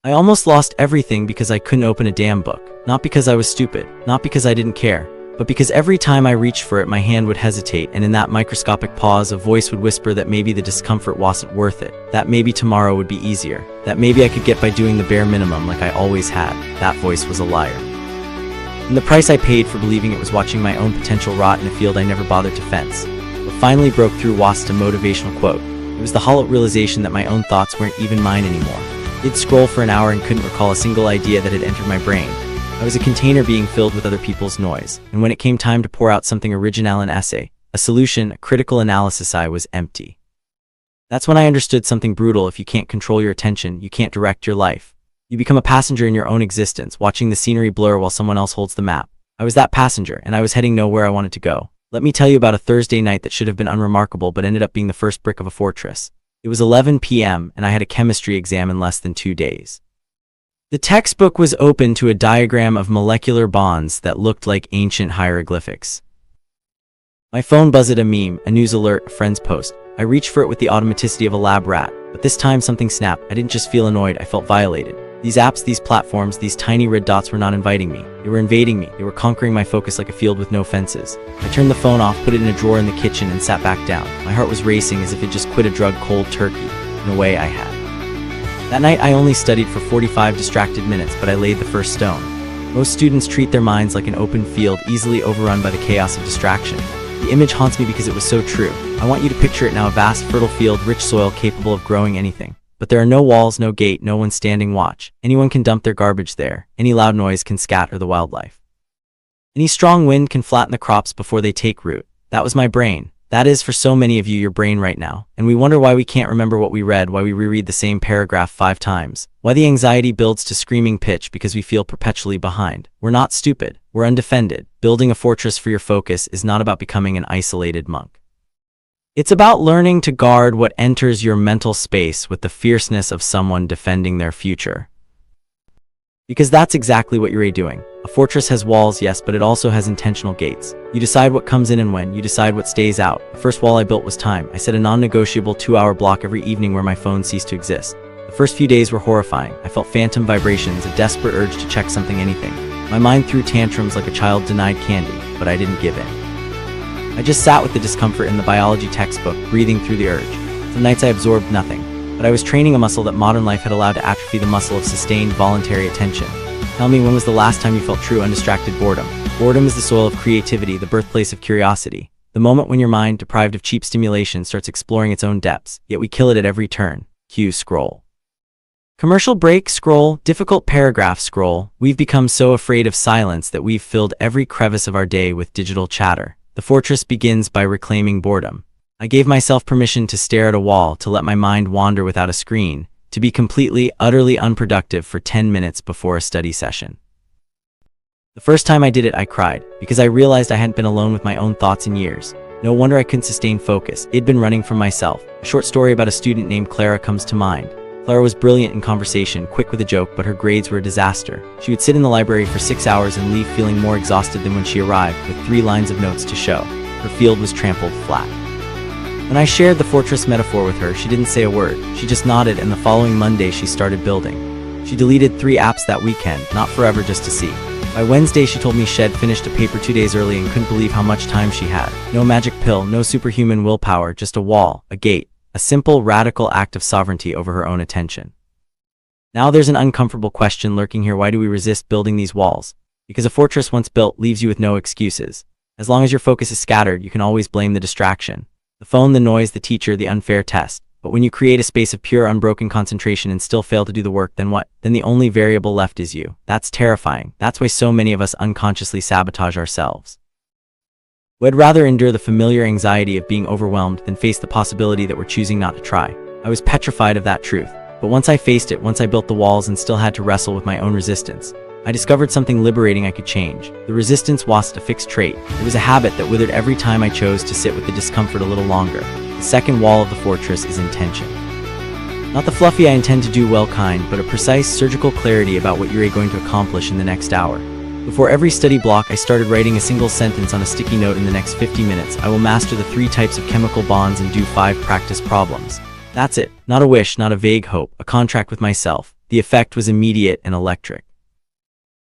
I almost lost everything because I couldn't open a damn book. Not because I was stupid, not because I didn't care, but because every time I reached for it my hand would hesitate, and in that microscopic pause a voice would whisper that maybe the discomfort wasn't worth it, that maybe tomorrow would be easier, that maybe I could get by doing the bare minimum like I always had. That voice was a liar. And the price I paid for believing it was watching my own potential rot in a field I never bothered to fence. What finally broke through wasn't a motivational quote. It was the hollow realization that my own thoughts weren't even mine anymore. I'd scroll for an hour and couldn't recall a single idea that had entered my brain. I was a container being filled with other people's noise, and when it came time to pour out something original, an essay, a solution, a critical analysis, I was empty. That's when I understood something brutal. If you can't control your attention, you can't direct your life. You become a passenger in your own existence, watching the scenery blur while someone else holds the map. I was that passenger, and I was heading nowhere I wanted to go. Let me tell you about a Thursday night that should have been unremarkable but ended up being the first brick of a fortress. It was 11 p.m., and I had a chemistry exam in less than 2 days. The textbook was open to a diagram of molecular bonds that looked like ancient hieroglyphics. My phone buzzed, a meme, a news alert, a friend's post. I reached for it with the automaticity of a lab rat, but this time something snapped. I didn't just feel annoyed, I felt violated. These apps, these platforms, these tiny red dots were not inviting me. They were invading me. They were conquering my focus like a field with no fences. I turned the phone off, put it in a drawer in the kitchen, and sat back down. My heart was racing as if it just quit a drug cold turkey. In a way, I had. That night, I only studied for 45 distracted minutes, but I laid the first stone. Most students treat their minds like an open field, easily overrun by the chaos of distraction. The image haunts me because it was so true. I want you to picture it now, a vast, fertile field, rich soil capable of growing anything. But there are no walls, no gate, no one standing watch. Anyone can dump their garbage there. Any loud noise can scatter the wildlife. Any strong wind can flatten the crops before they take root. That was my brain. That is, for so many of you, your brain right now. And we wonder why we can't remember what we read, why we reread the same paragraph 5 times, why the anxiety builds to screaming pitch because we feel perpetually behind. We're not stupid. We're undefended. Building a fortress for your focus is not about becoming an isolated monk. It's about learning to guard what enters your mental space with the fierceness of someone defending their future. Because that's exactly what you're doing. A fortress has walls, yes, but it also has intentional gates. You decide what comes in and when. You decide what stays out. The first wall I built was time. I set a non-negotiable 2-hour block every evening where my phone ceased to exist. The first few days were horrifying. I felt phantom vibrations, a desperate urge to check something, anything. My mind threw tantrums like a child denied candy, but I didn't give in. I just sat with the discomfort in the biology textbook, breathing through the urge. Some nights I absorbed nothing, but I was training a muscle that modern life had allowed to atrophy, the muscle of sustained, voluntary attention. Tell me, when was the last time you felt true, undistracted boredom? Boredom is the soil of creativity, the birthplace of curiosity. The moment when your mind, deprived of cheap stimulation, starts exploring its own depths, yet we kill it at every turn. Cue, scroll. Commercial break, scroll. Difficult paragraph, scroll. We've become so afraid of silence that we've filled every crevice of our day with digital chatter. The fortress begins by reclaiming boredom. I gave myself permission to stare at a wall, to let my mind wander without a screen, to be completely, utterly unproductive for 10 minutes before a study session. The first time I did it, I cried, because I realized I hadn't been alone with my own thoughts in years. No wonder I couldn't sustain focus. It'd been running from myself. A short story about a student named Clara comes to mind. Clara was brilliant in conversation, quick with a joke, but her grades were a disaster. She would sit in the library for 6 hours and leave feeling more exhausted than when she arrived, with 3 lines of notes to show. Her field was trampled flat. When I shared the fortress metaphor with her, she didn't say a word. She just nodded, and the following Monday she started building. She deleted 3 apps that weekend, not forever, just to see. By Wednesday, she told me she'd finished a paper 2 days early and couldn't believe how much time she had. No magic pill, no superhuman willpower, just a wall, a gate. A simple, radical act of sovereignty over her own attention. Now there's an uncomfortable question lurking here. Why do we resist building these walls? Because a fortress once built leaves you with no excuses. As long as your focus is scattered, you can always blame the distraction. The phone, the noise, the teacher, the unfair test. But when you create a space of pure, unbroken concentration and still fail to do the work, then what? Then the only variable left is you. That's terrifying. That's why so many of us unconsciously sabotage ourselves. We'd rather endure the familiar anxiety of being overwhelmed than face the possibility that we're choosing not to try. I was petrified of that truth. But once I faced it, once I built the walls and still had to wrestle with my own resistance, I discovered something liberating I could change. The resistance wasn't a fixed trait. It was a habit that withered every time I chose to sit with the discomfort a little longer. The second wall of the fortress is intention. Not the fluffy I intend to do well kind, but a precise, surgical clarity about what you're going to accomplish in the next hour. Before every study block, I started writing a single sentence on a sticky note. In the next 50 minutes, I will master the 3 types of chemical bonds and do 5 practice problems. That's it. Not a wish, not a vague hope, a contract with myself. The effect was immediate and electric.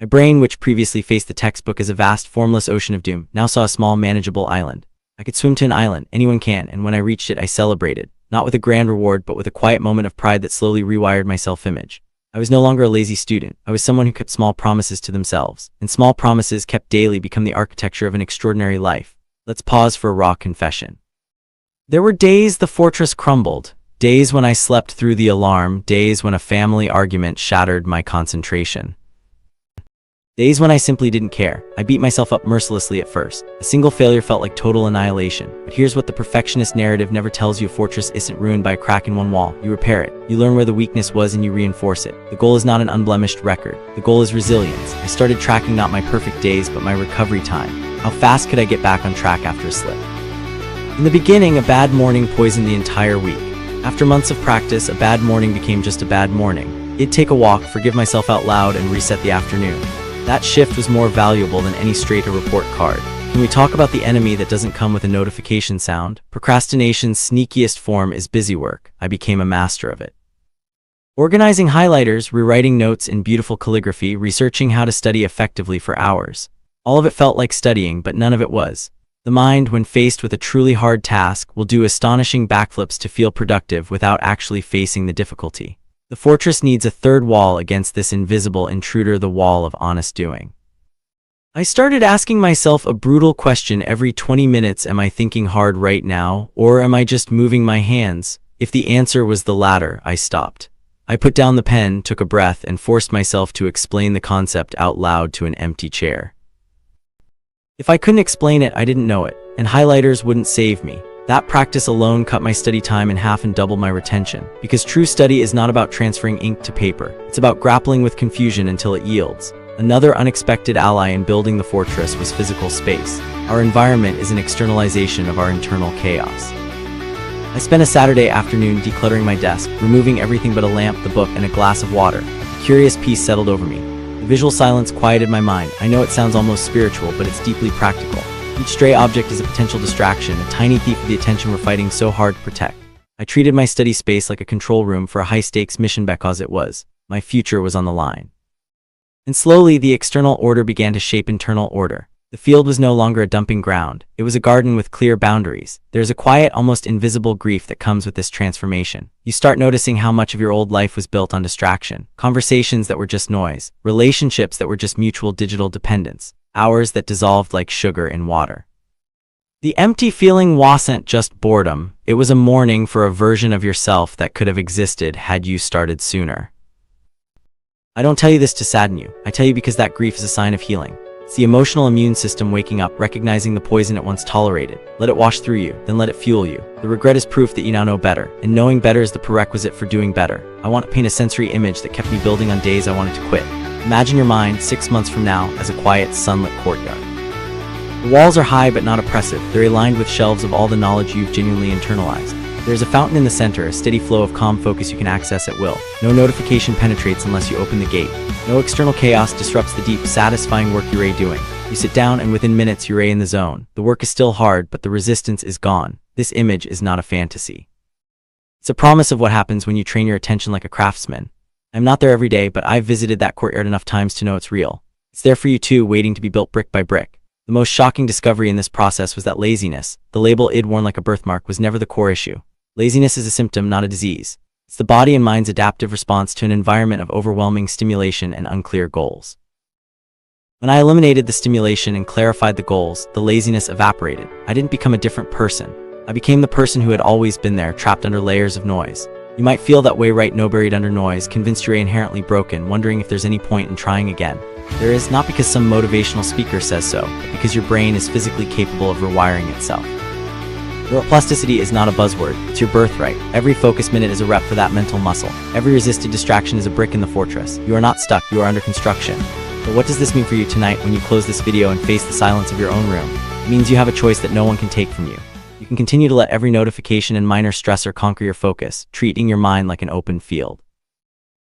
My brain, which previously faced the textbook as a vast, formless ocean of doom, now saw a small, manageable island. I could swim to an island, anyone can, and when I reached it, I celebrated, not with a grand reward, but with a quiet moment of pride that slowly rewired my self-image. I was no longer a lazy student. I was someone who kept small promises to themselves, and small promises kept daily become the architecture of an extraordinary life. Let's pause for a raw confession. There were days the fortress crumbled, days when I slept through the alarm, days when a family argument shattered my concentration. Days when I simply didn't care. I beat myself up mercilessly at first. A single failure felt like total annihilation. But here's what the perfectionist narrative never tells you: a fortress isn't ruined by a crack in one wall. You repair it. You learn where the weakness was and you reinforce it. The goal is not an unblemished record. The goal is resilience. I started tracking not my perfect days, but my recovery time. How fast could I get back on track after a slip? In the beginning, a bad morning poisoned the entire week. After months of practice, a bad morning became just a bad morning. I'd take a walk, forgive myself out loud, and reset the afternoon. That shift was more valuable than any straight or report card. Can we talk about the enemy that doesn't come with a notification sound? Procrastination's sneakiest form is busy work. I became a master of it. Organizing highlighters, rewriting notes in beautiful calligraphy, researching how to study effectively for hours. All of it felt like studying, but none of it was. The mind, when faced with a truly hard task, will do astonishing backflips to feel productive without actually facing the difficulty. The fortress needs a third wall against this invisible intruder, the wall of honest doing. I started asking myself a brutal question every 20 minutes: am I thinking hard right now, or am I just moving my hands? If the answer was the latter, I stopped. I put down the pen, took a breath, and forced myself to explain the concept out loud to an empty chair. If I couldn't explain it, I didn't know it, and highlighters wouldn't save me. That practice alone cut my study time in half and doubled my retention, because true study is not about transferring ink to paper. It's about grappling with confusion until it yields. Another unexpected ally in building the fortress was physical space. Our environment is an externalization of our internal chaos. I spent a Saturday afternoon decluttering my desk, removing everything but a lamp, the book, and a glass of water. A curious peace settled over me. The visual silence quieted my mind. I know it sounds almost spiritual, but it's deeply practical. Each stray object is a potential distraction, a tiny thief of the attention we're fighting so hard to protect. I treated my study space like a control room for a high-stakes mission because it was. My future was on the line. And slowly, the external order began to shape internal order. The field was no longer a dumping ground. It was a garden with clear boundaries. There's a quiet, almost invisible grief that comes with this transformation. You start noticing how much of your old life was built on distraction. Conversations that were just noise. Relationships that were just mutual digital dependence. Hours that dissolved like sugar in water. The empty feeling wasn't just boredom. It was a mourning for a version of yourself that could have existed had you started sooner. I don't tell you this to sadden you. I tell you because that grief is a sign of healing. It's the emotional immune system waking up, recognizing the poison it once tolerated. Let it wash through you, then let it fuel you. The regret is proof that you now know better, and knowing better is the prerequisite for doing better. I want to paint a sensory image that kept me building on days I wanted to quit. Imagine your mind 6 months from now as a quiet, sunlit courtyard. The walls are high but not oppressive. They're aligned with shelves of all the knowledge you've genuinely internalized. There's a fountain in the center, a steady flow of calm focus you can access at will. No notification penetrates unless you open the gate. No external chaos disrupts the deep, satisfying work you're doing. You sit down and within minutes you're in the zone. The work is still hard, but the resistance is gone. This image is not a fantasy. It's a promise of what happens when you train your attention like a craftsman. I'm not there every day, but I've visited that courtyard enough times to know it's real. It's there for you too, waiting to be built brick by brick. The most shocking discovery in this process was that laziness, the label I'd worn like a birthmark, was never the core issue. Laziness is a symptom, not a disease. It's the body and mind's adaptive response to an environment of overwhelming stimulation and unclear goals. When I eliminated the stimulation and clarified the goals, the laziness evaporated. I didn't become a different person. I became the person who had always been there, trapped under layers of noise. You might feel that way right now, buried under noise, convinced you're inherently broken, wondering if there's any point in trying again. There is, not because some motivational speaker says so, but because your brain is physically capable of rewiring itself. Neuroplasticity is not a buzzword, it's your birthright. Every focus minute is a rep for that mental muscle. Every resisted distraction is a brick in the fortress. You are not stuck, you are under construction. But what does this mean for you tonight when you close this video and face the silence of your own room? It means you have a choice that no one can take from you. You can continue to let every notification and minor stressor conquer your focus, treating your mind like an open field.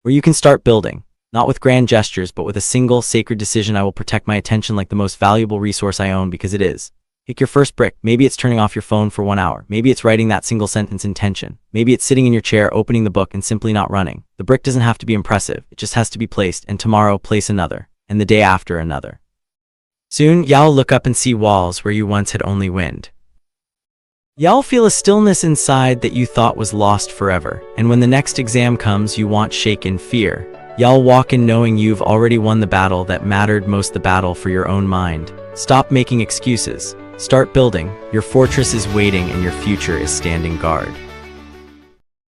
Or you can start building, not with grand gestures, but with a single, sacred decision: I will protect my attention like the most valuable resource I own, because it is. Pick your first brick. Maybe it's turning off your phone for 1 hour. Maybe it's writing that single sentence intention. Maybe it's sitting in your chair, opening the book, and simply not running. The brick doesn't have to be impressive. It just has to be placed, and tomorrow place another, and the day after another. Soon, you'll look up and see walls where you once had only wind. You'll feel a stillness inside that you thought was lost forever, and when the next exam comes, you won't shake in fear. You'll walk in knowing you've already won the battle that mattered most, the battle for your own mind. Stop making excuses. Start building. Your fortress is waiting and your future is standing guard.